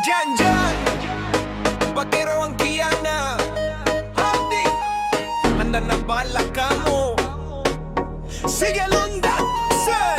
Jan, bakero ang kiyana. Handi, handa na bala ka mo. Sige, lundag, son.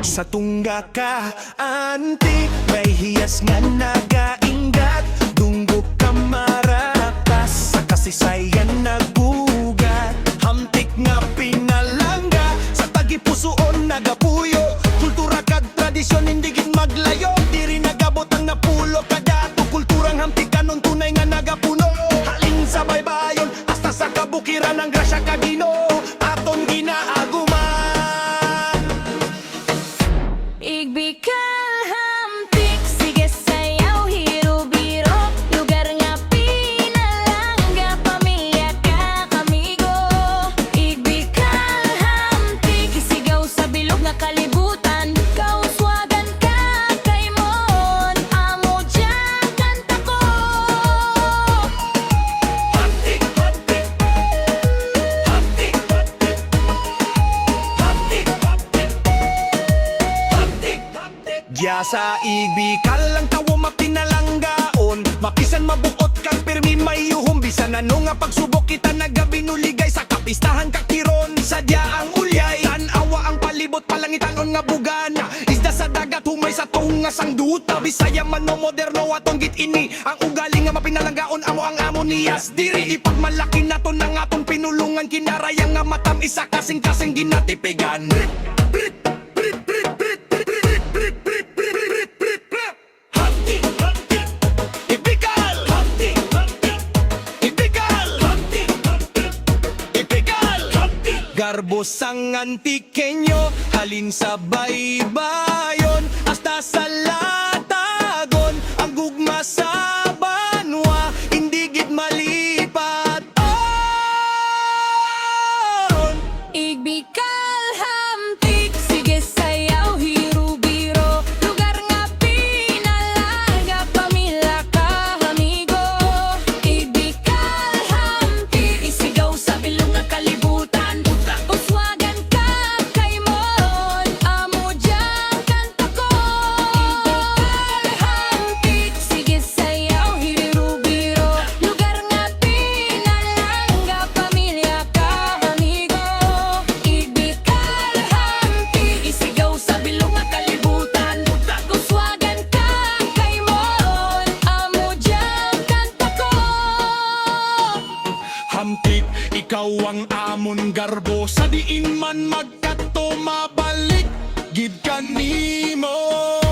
Sa tungga ka, anti, may hiyas nga nagaingat. Dunggo ka maratas, sa kasaysayan nagugat. Hamtik nga pinalangga, sa tagipusoon nagapuyo. Kultura kag tradisyon hindi gid maglayo. Diri nagabot ang napulo, kada ato kulturang hamtik kanon tunay nga nagapuno. Halin sa baybayon, hasta sa kabukiran ng grasya kag Ginoo. Aton ginaaguman. Igbikal hamtik, sige sayaw, hiro-biro. Lugar nga pinalangga, pamilya ka kamigo. Igbikal hamtik, isigaw sa bilog nga kalibutan. Kauswagan ka kay mon, amo dyan kanta ko. Hamtik, hamtik, hamtik, hamtik, hamtik, hamtik, hamtik. Diya sa Igbikal lang tawo mapinalanggaon. Makisan mabuot kang pirmi may yuhong. Bisan ano nga pagsubok kita nagabinuligay. Sa kapistahan kakiron, sadya ang ulyay. Tanawa ang palibot palangitanon nga bugana. Isda sa dagat humay sa tungas ang duta. Bisaya man mo moderno atong git ini. Ang ugali nga mapinalanggaon amo ang amo niyas diri. Ipagmalaki naton ang aton pinulungan. Kinarayang nga matam isa kasing-kasing ginatipigan. Hamtik, hamtik, Igbikal. Hamtik, hamtik, Igbikal. Hamtik, hamtik, Igbikal. Hamtik. Garbo sang antikenyo, halin sa baybayon, hasta sa latagon, ang gugma sa banwa, hindi gid malipat. Igbikal hamtik, sige sayaw, hiro-biro. Lugar nga pinalangga, pamilya ka amigo. Igbikal hamtik, isigaw sa bilog nga kalibutan. Uswagan ka kay mon, amo dyan kanta ko. Igbikal hamtik, sige sayaw, hiro-biro. Lugar nga pinalangga, pamilya ka amigo. Igbikal hamtik, isigaw sa bilog nga kalibutan. Uswagan ka kay mon, amo dyan kanta ko. Hamtik, ikaw ang amon garbo. Sa diin man magkato mabalik, gid kanimo.